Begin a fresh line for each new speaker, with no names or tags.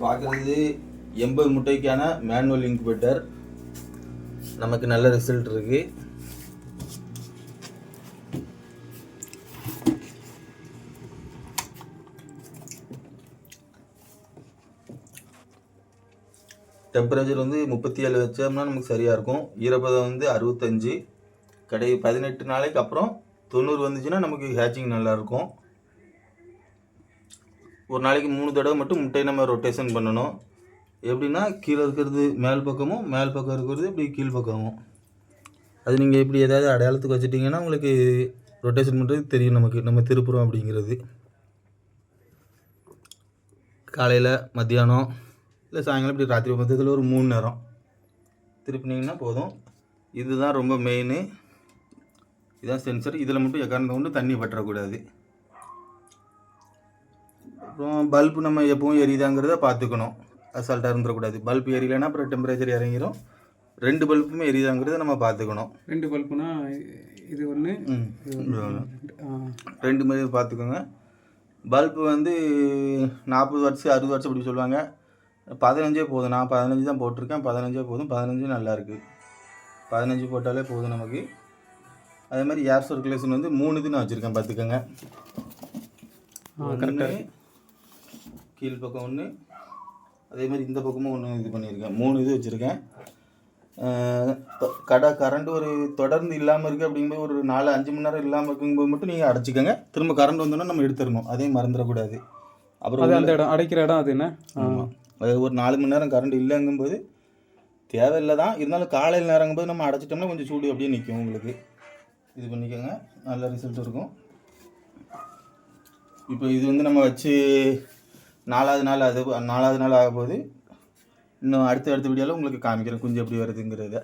பார்க்குறது 80 முட்டைக்கான manual incubator. நமக்கு நல்ல ரிசல்ட் இருக்குது. டெம்பரேச்சர் வந்து 37 வச்சோம்னா நமக்கு சரியாக இருக்கும். ஈரப்பதம் வந்து 65. 18 நாளைக்கு அப்புறம் 90 வந்துச்சுன்னா நமக்கு ஹேச்சிங் நல்லாயிருக்கும். ஒரு நாளைக்கு 3 தடவை மட்டும் முட்டையை நம்ம ரொட்டேஷன் பண்ணணும். எப்படின்னா கீழே இருக்கிறது மேல் பக்கமும், மேல் பக்கம் இருக்கிறது இப்படி கீழ் பக்கமும். அது நீங்கள் இப்படி ஏதாவது அடையாளத்துக்கு வச்சுட்டிங்கன்னா உங்களுக்கு ரொட்டேஷன் பண்ணுறது தெரியும். நம்ம திருப்புறோம் அப்படிங்கிறது. காலையில், மத்தியானம், இல்லை சாயங்காலம், இப்படி ராத்திரி மொத்தத்தில் ஒரு 3 நேரம் திருப்பினீங்கன்னா போதும். இதுதான் ரொம்ப மெயின். இதுதான் சென்சர். இதில் மட்டும் எக்காரணத்தை கொண்டு தண்ணி பற்றக்கூடாது. அப்புறம் பல்பு நம்ம எப்பவும் எரியுதாங்கிறத பார்த்துக்கணும். அசால்ட்டாக இருந்துடக்கூடாது. பல்பு எரியலைன்னா அப்புறம் டெம்பரேச்சர் இறங்கிடும். 2 பல்புமே எரியுதாங்கிறத நம்ம பார்த்துக்கணும்.
2 பல்புனா இது ஒன்று
2 மாதிரி பார்த்துக்கோங்க. பல்பு வந்து 40 வாட்ஸ் 60 வாட்ஸ் அப்படி சொல்லுவாங்க. 15 போதும். நான் 15 தான் போட்டிருக்கேன். 15 போதும். 15 நல்லாயிருக்கு. 15 போட்டாலே போதும் நமக்கு. அதே மாதிரி ஏர் சர்க்குலேஷன் வந்து 3 இது நான் வச்சுருக்கேன் பார்த்துக்கோங்க. கரெக்டாக கீழ் பக்கம் ஒன்று, அதே மாதிரி இந்த பக்கமும் ஒன்று இது பண்ணியிருக்கேன். 3 இது வச்சுருக்கேன். கரண்ட் ஒரு தொடர்ந்து இல்லாமல் இருக்குது அப்படிங்கும்போது ஒரு 4-5 மணி நேரம் இல்லாமல் இருக்கும்போது மட்டும் நீங்கள் அடைச்சிக்கோங்க. திரும்ப கரண்ட் வந்தோன்னா நம்ம எடுத்துடணும். அதையும் மறந்துடக்கூடாது. அப்புறம்
அந்த இடம் அடைக்கிற இடம் அது என்ன?
ஆமாம், அது ஒரு 4 மணி நேரம் கரண்ட் இல்லைங்கும்போது தேவையில்லை தான். இருந்தாலும் காலையில் நேரங்கும்போது நம்ம அடைச்சிட்டோம்னா கொஞ்சம் சூடு அப்படியே நிற்கும். உங்களுக்கு இது பண்ணிக்கோங்க, நல்ல ரிசல்ட் இருக்கும். இப்போ இது வந்து நம்ம வச்சு 4வது நாள், அது 4வது நாள் ஆகும்போது இன்னும் அடுத்த வீடியோவில் உங்களுக்கு காமிக்கிறேன் குஞ்சு எப்படி வருதுங்கிறத.